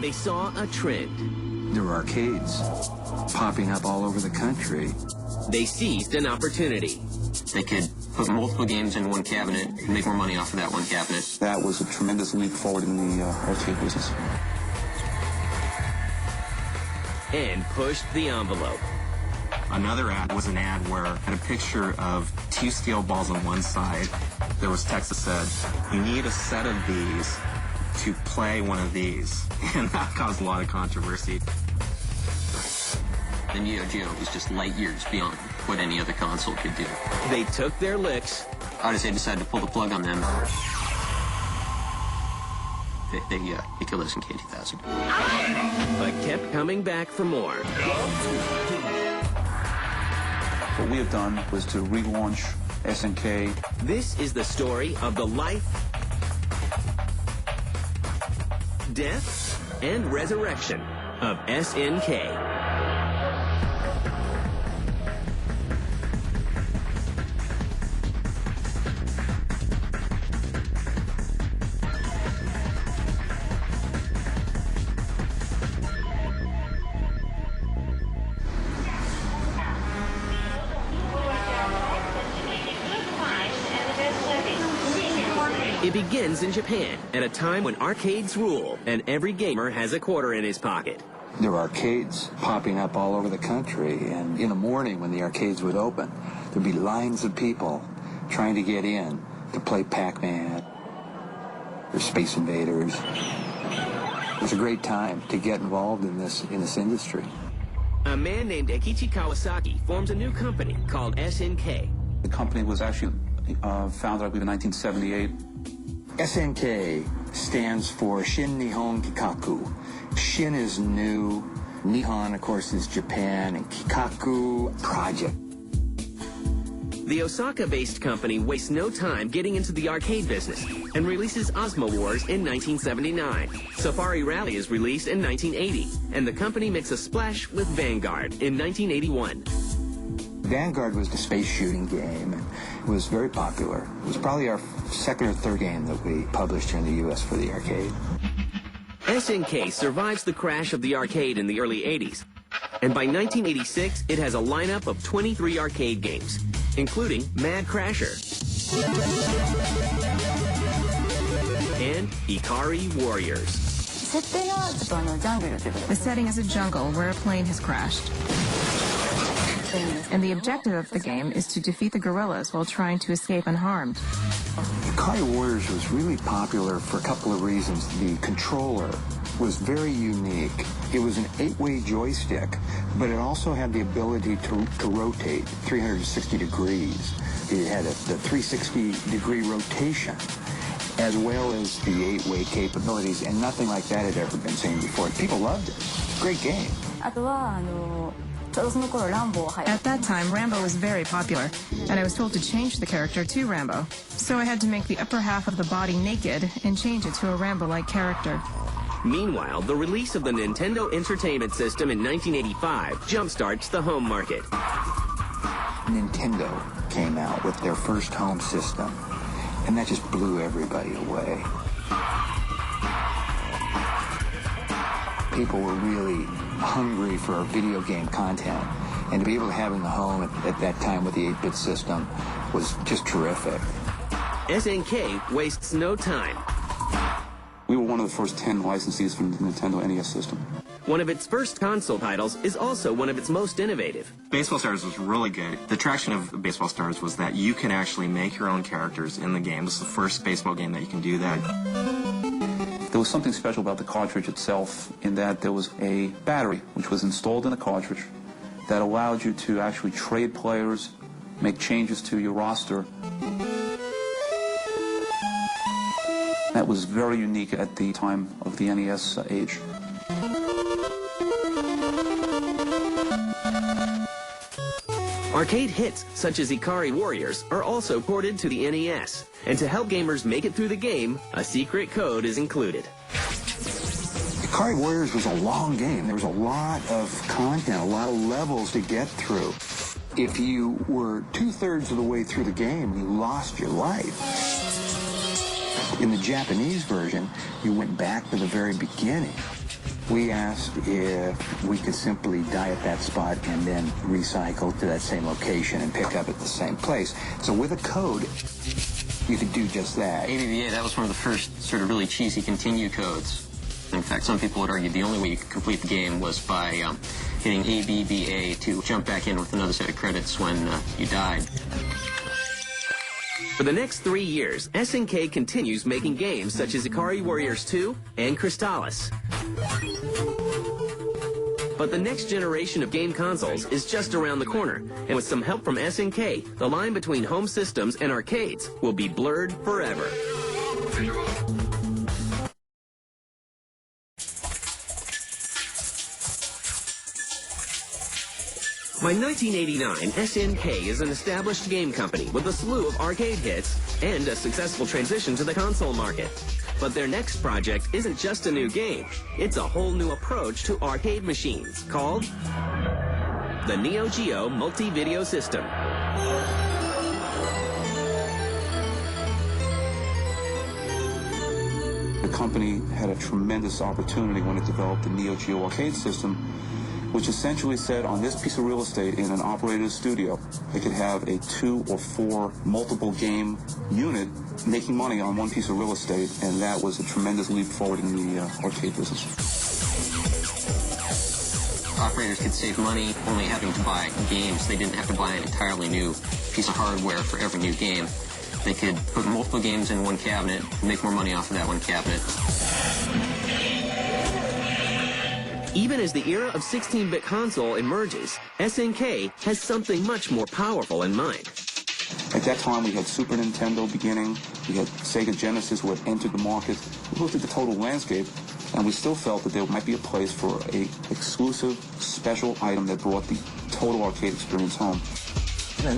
they saw a trend. There were arcades popping up all over the country. They seized an opportunity. They could put multiple games in one cabinet and make more money off of that one cabinet. That was a tremendous leap forward in the arcade business. And pushed the envelope. Another ad was an ad where it had a picture of 2 steel balls on one side. There was text that said, "You need a set of these to play one of these." And that caused a lot of controversy. The Neo-Geo was just light years beyond what any other console could do. They took their licks. Odyssey decided to pull the plug on them. They killed SNK 2000. But kept coming back for more. What we have done was to relaunch SNK. This is the story of the life, death, and resurrection of SNK. It begins in Japan at a time when arcades rule and every gamer has a quarter in his pocket. There were arcades popping up all over the country, and in the morning when the arcades would open, there'd be lines of people trying to get in to play Pac-Man or Space Invaders. It was a great time to get involved in this industry. A man named Eikichi Kawasaki forms a new company called SNK. The company was actually founded, I believe, in 1978. SNK stands for Shin Nihon Kikaku. Shin is new, Nihon, of course, is Japan, and Kikaku, project. The Osaka-based company wastes no time getting into the arcade business and releases Ozma Wars in 1979. Safari Rally is released in 1980, and the company makes a splash with Vanguard in 1981. Vanguard was the space shooting game, and it was very popular. It was probably our second or third game that we published here in the U.S. for the arcade. SNK survives the crash of the arcade in the early 80s, and by 1986 it has a lineup of 23 arcade games, including Mad Crasher and Ikari Warriors. The setting is a jungle where a plane has crashed. And the objective of the game is to defeat the gorillas while trying to escape unharmed. Ikari Warriors was really popular for a couple of reasons. The controller was very unique. It was an 8-way joystick, but it also had the ability to rotate 360 degrees. It had the 360-degree rotation, as well as the 8-way capabilities, and nothing like that had ever been seen before. People loved it. Great game. At that time, Rambo was very popular, and I was told to change the character to Rambo. So I had to make the upper half of the body naked and change it to a Rambo-like character. Meanwhile, the release of the Nintendo Entertainment System in 1985 jumpstarts the home market. Nintendo came out with their first home system, and that just blew everybody away. People were really hungry for video game content, and to be able to have it in the home at that time with the 8-bit system was just terrific. SNK wastes no time. We were one of the first 10 licensees from the Nintendo NES system. One of its first console titles is also one of its most innovative. Baseball Stars was really good. The attraction of Baseball Stars was that you can actually make your own characters in the game. This is the first baseball game that you can do that. There was something special about the cartridge itself in that there was a battery which was installed in the cartridge that allowed you to actually trade players, make changes to your roster. That was very unique at the time of the NES age. Arcade hits such as Ikari Warriors are also ported to the NES, and to help gamers make it through the game, a secret code is included. Ikari Warriors was a long game. There was a lot of content, a lot of levels to get through. If you were 2/3 of the way through the game, you lost your life. In the Japanese version, you went back to the very beginning. We asked if we could simply die at that spot and then recycle to that same location and pick up at the same place. So with a code, you could do just that. ABBA, that was one of the first sort of really cheesy continue codes. In fact, some people would argue the only way you could complete the game was by hitting ABBA to jump back in with another set of credits when you died. For the next 3 years, SNK continues making games such as Ikari Warriors 2 and Crystallis. But the next generation of game consoles is just around the corner, and with some help from SNK, the line between home systems and arcades will be blurred forever. By 1989, SNK is an established game company with a slew of arcade hits and a successful transition to the console market. But their next project isn't just a new game, it's a whole new approach to arcade machines called the Neo-Geo Multi-Video System. The company had a tremendous opportunity when it developed the Neo-Geo arcade system, which essentially said on this piece of real estate in an operator's studio, they could have a 2 or 4 multiple game unit making money on one piece of real estate, and that was a tremendous leap forward in the arcade business. Operators could save money only having to buy games. They didn't have to buy an entirely new piece of hardware for every new game. They could put multiple games in one cabinet and make more money off of that one cabinet. Even as the era of 16-bit console emerges, SNK has something much more powerful in mind. At that time, we had Super Nintendo beginning, we had Sega Genesis who had entered the market. We looked at the total landscape, and we still felt that there might be a place for an exclusive, special item that brought the total arcade experience home. The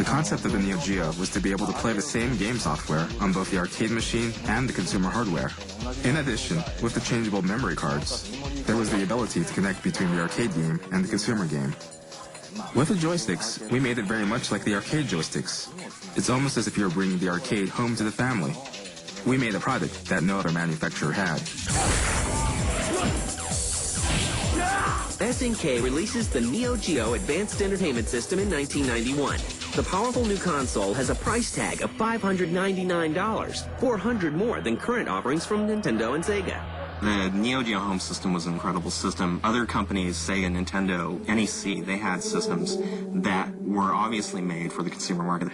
concept of the Neo Geo was to be able to play the same game software on both the arcade machine and the consumer hardware. In addition, with the changeable memory cards, there was the ability to connect between the arcade game and the consumer game. With the joysticks, we made it very much like the arcade joysticks. It's almost as if you were bringing the arcade home to the family. We made a product that no other manufacturer had. SNK releases the Neo-Geo Advanced Entertainment System in 1991. The powerful new console has a price tag of $599, $400 more than current offerings from Nintendo and Sega. The Neo-Geo home system was an incredible system. Other companies, Sega, Nintendo, NEC, they had systems that were obviously made for the consumer market.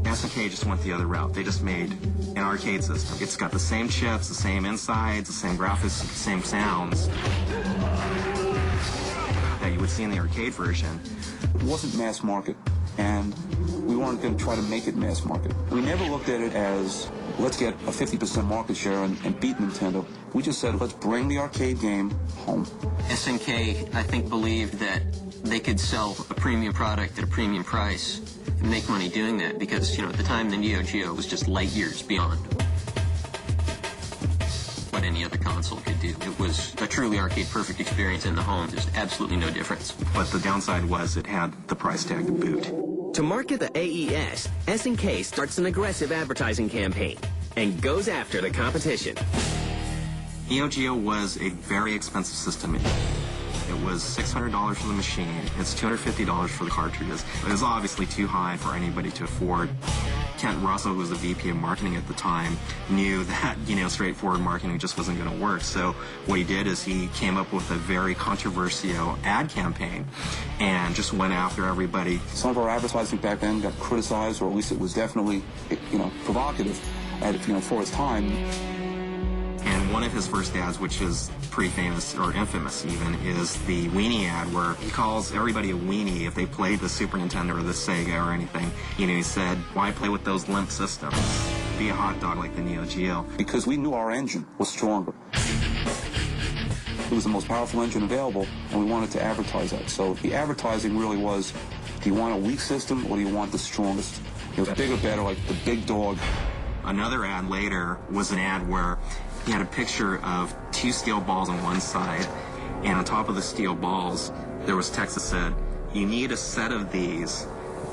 SNK just went the other route. They just made an arcade system. It's got the same chips, the same insides, the same graphics, the same sounds that you would see in the arcade version. It wasn't mass market, and we weren't going to try to make it mass market. We never looked at it as, let's get a 50% market share and beat Nintendo. We just said, let's bring the arcade game home. SNK, I think, believed that they could sell a premium product at a premium price and make money doing that because, at the time, the Neo Geo was just light years beyond what any other console could do. It was a truly arcade-perfect experience in the home. There's absolutely no difference. But the downside was it had the price tag to boot. To market the AES, SNK starts an aggressive advertising campaign and goes after the competition. Neo Geo was a very expensive system. It was $600 for the machine. It's $250 for the cartridges. It was obviously too high for anybody to afford. Kent Russell, who was the VP of marketing at the time, knew that, straightforward marketing just wasn't going to work. So what he did is he came up with a very controversial ad campaign and just went after everybody. Some of our advertising back then got criticized, or at least it was definitely, provocative for its time. And one of his first ads, which is pretty famous, or infamous even, is the weenie ad where he calls everybody a weenie if they played the Super Nintendo or the Sega or anything. He said, why play with those limp systems? Be a hot dog like the Neo Geo. Because we knew our engine was stronger. It was the most powerful engine available, and we wanted to advertise that. So the advertising really was, do you want a weak system or do you want the strongest? It was bigger, better, like the big dog. Another ad later was an ad where he had a picture of 2 steel balls on one side, and on top of the steel balls, there was text that said, you need a set of these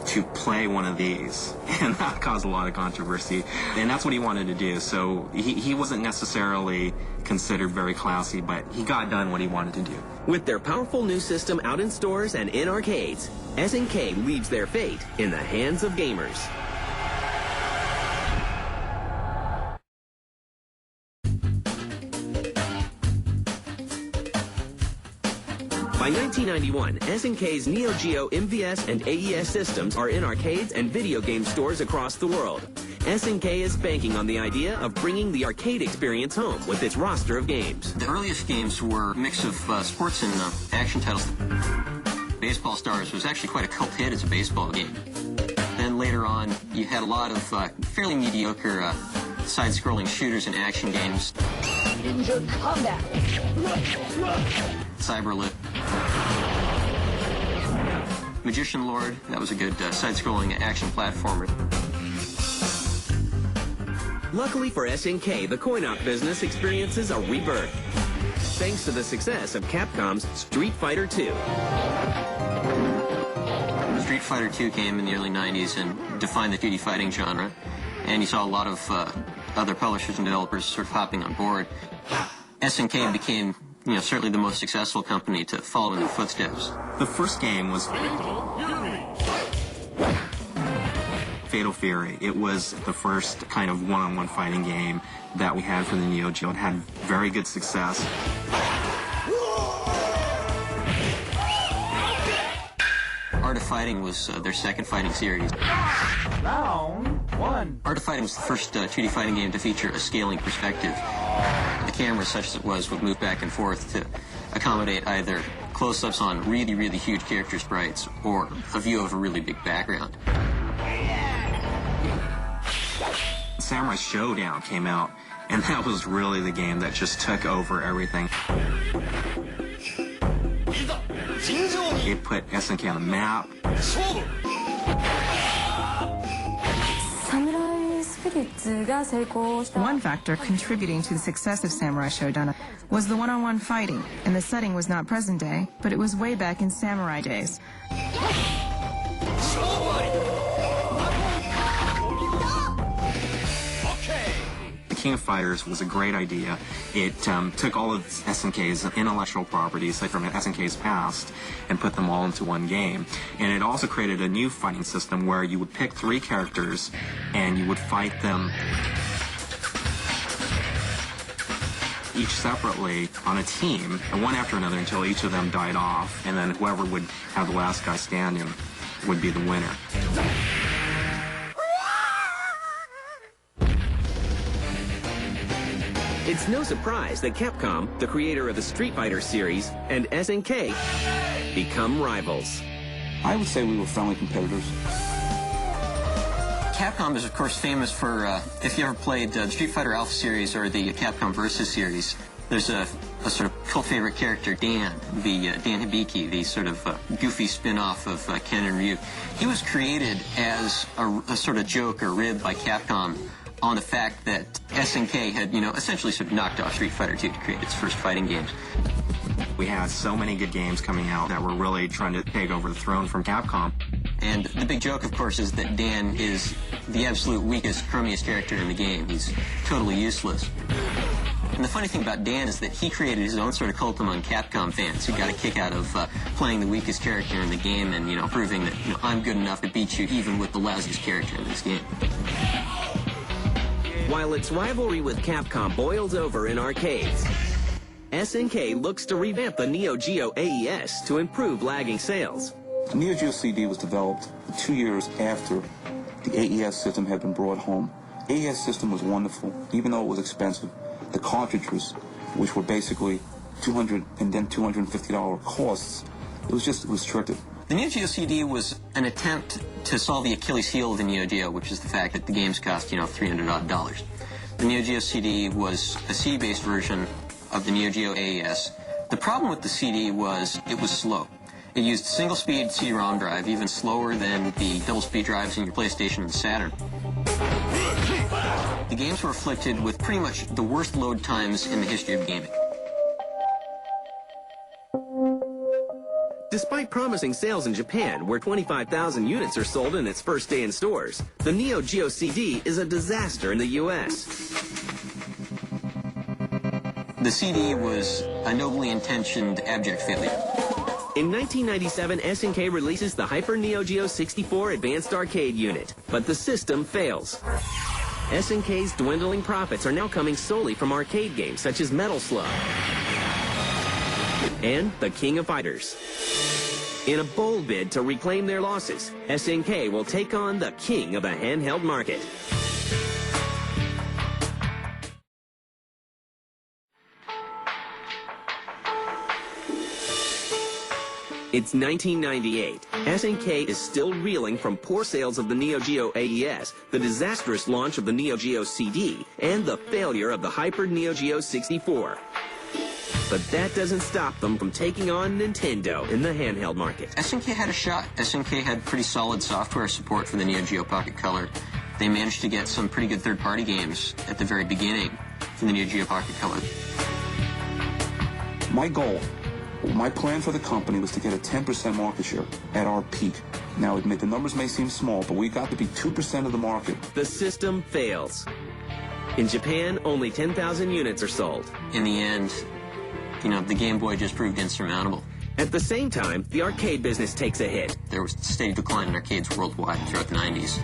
to play one of these, and that caused a lot of controversy, and that's what he wanted to do. So he wasn't necessarily considered very classy, but he got done what he wanted to do. With their powerful new system out in stores and in arcades, SNK leaves their fate in the hands of gamers. By 1991, SNK's Neo-Geo MVS and AES systems are in arcades and video game stores across the world. SNK is banking on the idea of bringing the arcade experience home with its roster of games. The earliest games were a mix of sports and action titles. Baseball Stars was actually quite a cult hit as a baseball game. Then later on, you had a lot of fairly mediocre side-scrolling shooters and action games. Ninja Combat. Cyberlit. Magician Lord, that was a good side-scrolling action platformer. Luckily for SNK, the coin-op business experiences a rebirth, thanks to the success of Capcom's Street Fighter II. Street Fighter II came in the early 90s and defined the 2D fighting genre, and you saw a lot of other publishers and developers sort of hopping on board. SNK became, certainly the most successful company to follow in their footsteps. The first game was Fatal Fury. It was the first kind of one-on-one fighting game that we had for the Neo Geo. It had very good success. Art of Fighting was their second fighting series. Round one. Art of Fighting was the first 2D fighting game to feature a scaling perspective. The camera, such as it was, would move back and forth to accommodate either close-ups on really, really huge character sprites or a view of a really big background. Samurai Showdown came out, and that was really the game that just took over everything. It put SNK on the map. One factor contributing to the success of Samurai Shodown was the one-on-one fighting, and the setting was not present day, but it was way back in samurai days. King of Fighters was a great idea. It took all of SNK's intellectual properties, like from SNK's past, and put them all into one game. And it also created a new fighting system where you would pick 3 characters and you would fight them each separately on a team, and one after another until each of them died off, and then whoever would have the last guy standing would be the winner. It's no surprise that Capcom, the creator of the Street Fighter series, and SNK become rivals. I would say we were friendly competitors. Capcom is, of course, famous for, if you ever played the Street Fighter Alpha series or the Capcom Versus series, there's a sort of cult favorite character, Dan, Dan Hibiki, the sort of goofy spin-off of Ken and Ryu. He was created as a sort of joke or rib by Capcom on the fact that SNK had, essentially sort of knocked off Street Fighter II to create its first fighting games. We had so many good games coming out that were really trying to take over the throne from Capcom. And the big joke, of course, is that Dan is the absolute weakest, crummiest character in the game. He's totally useless. And the funny thing about Dan is that he created his own sort of cult among Capcom fans who got a kick out of playing the weakest character in the game and, proving that, I'm good enough to beat you even with the lousiest character in this game. While its rivalry with Capcom boils over in arcades, SNK looks to revamp the Neo-Geo AES to improve lagging sales. The Neo-Geo CD was developed 2 years after the AES system had been brought home. AES system was wonderful, even though it was expensive. The cartridges, which were basically $200 and then $250 costs, it was restricted. The Neo-Geo CD was an attempt to solve the Achilles heel of the Neo-Geo, which is the fact that the games cost, $300-odd. The Neo-Geo CD was a CD-based version of the Neo-Geo AES. The problem with the CD was it was slow. It used single-speed CD-ROM drive, even slower than the double-speed drives in your PlayStation and Saturn. The games were afflicted with pretty much the worst load times in the history of gaming. Despite promising sales in Japan, where 25,000 units are sold in its first day in stores, the Neo-Geo CD is a disaster in the U.S. The CD was a nobly intentioned abject failure. In 1997, SNK releases the Hyper Neo-Geo 64 Advanced Arcade unit, but the system fails. SNK's dwindling profits are now coming solely from arcade games such as Metal Slug and The King of Fighters. In a bold bid to reclaim their losses, SNK will take on the king of the handheld market. It's 1998. SNK is still reeling from poor sales of the Neo-Geo AES, the disastrous launch of the Neo-Geo CD, and the failure of the Hyper Neo-Geo 64. But that doesn't stop them from taking on Nintendo in the handheld market. SNK had a shot. SNK had pretty solid software support for the Neo-Geo Pocket Color. They managed to get some pretty good third-party games at the very beginning for the Neo-Geo Pocket Color. My plan for the company was to get a 10% market share at our peak. Now, admit the numbers may seem small, but we got to be 2% of the market. The system fails. In Japan, only 10,000 units are sold. In the end, the Game Boy just proved insurmountable. At the same time, the arcade business takes a hit. There was a steady decline in arcades worldwide throughout the 90s,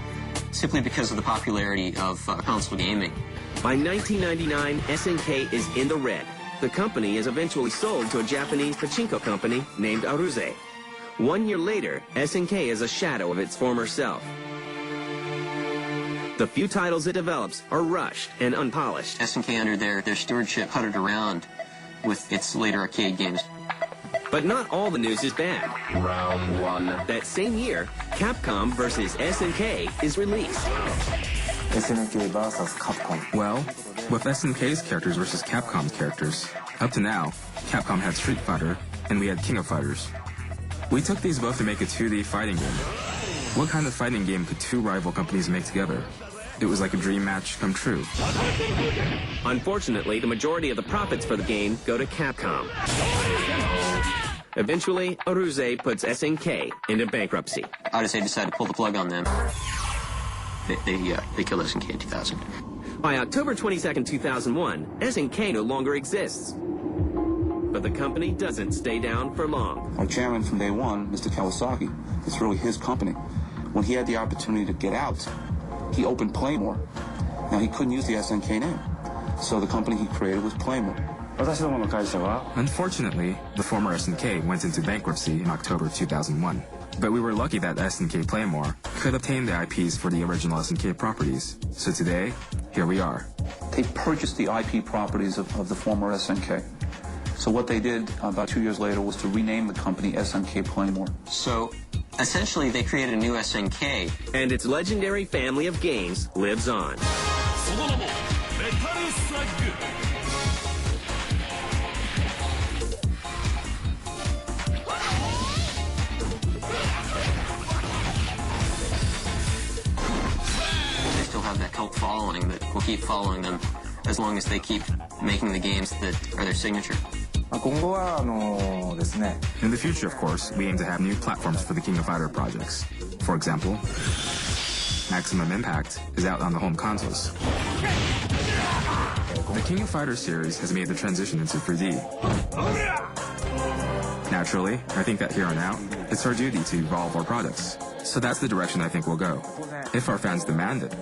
simply because of the popularity of console gaming. By 1999, SNK is in the red. The company is eventually sold to a Japanese pachinko company named Aruze. 1 year later, SNK is a shadow of its former self. The few titles it develops are rushed and unpolished. SNK, under their stewardship, puttered around with its later arcade games. But not all the news is bad. Round one. That same year, Capcom vs. SNK is released. SNK versus Capcom. Well, with SNK's characters versus Capcom's characters, up to now, Capcom had Street Fighter, and we had King of Fighters. We took these both to make a 2D fighting game. What kind of fighting game could two rival companies make together? It was like a dream match come true. Unfortunately, the majority of the profits for the game go to Capcom. Eventually, Aruze puts SNK into bankruptcy. Odyssey decided to pull the plug on them. They killed SNK in 2000. By October 22, 2001, SNK no longer exists. But the company doesn't stay down for long. Our chairman from day one, Mr. Kawasaki, it's really his company. When he had the opportunity to get out, he opened Playmore. Now, he couldn't use the SNK name, so the company he created was Playmore. Unfortunately, the former SNK went into bankruptcy in October 2001. But we were lucky that SNK Playmore could obtain the IPs for the original SNK properties. So today, here we are. They purchased the IP properties of the former SNK. So what they did about 2 years later was to rename the company SNK Playmore. So essentially, they created a new SNK. And its legendary family of games lives on. Have that cult following that will keep following them as long as they keep making the games that are their signature. In the future, of course, we aim to have new platforms for the King of Fighter projects. For example, Maximum Impact is out on the home consoles. The King of Fighter series has made the transition into 3D. Naturally, I think that here on out, it's our duty to evolve our products. So that's the direction I think we'll go. If our fans demand it,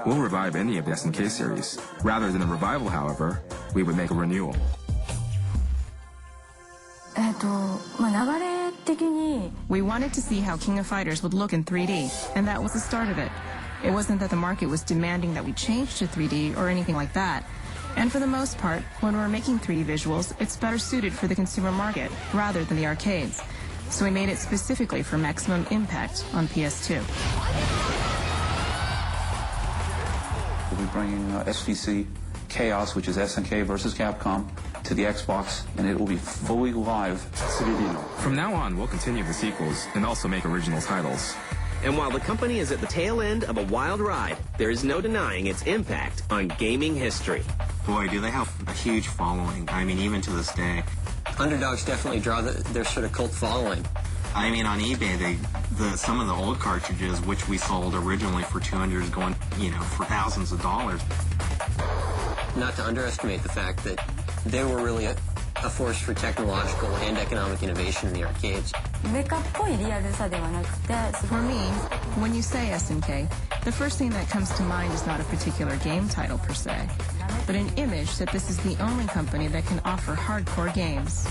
we'll revive any of the SNK series. Rather than a revival, however, we would make a renewal. We wanted to see how King of Fighters would look in 3D, and that was the start of it. It wasn't that the market was demanding that we change to 3D or anything like that. And for the most part, when we're making 3D visuals, it's better suited for the consumer market rather than the arcades. So we made it specifically for Maximum Impact on PS2. We'll be bringing SVC Chaos, which is SNK versus Capcom, to the Xbox, and it will be fully live 3D. From now on, we'll continue the sequels and also make original titles. And while the company is at the tail end of a wild ride, there is no denying its impact on gaming history. Boy, do they have a huge following. I mean, even to this day. Underdogs definitely draw their sort of cult following. I mean, on eBay, some of the old cartridges, which we sold originally for $200, is going, for thousands of dollars. Not to underestimate the fact that they were really a force for technological and economic innovation in the arcades. For me, when you say SNK, the first thing that comes to mind is not a particular game title per se, but an image that this is the only company that can offer hardcore games.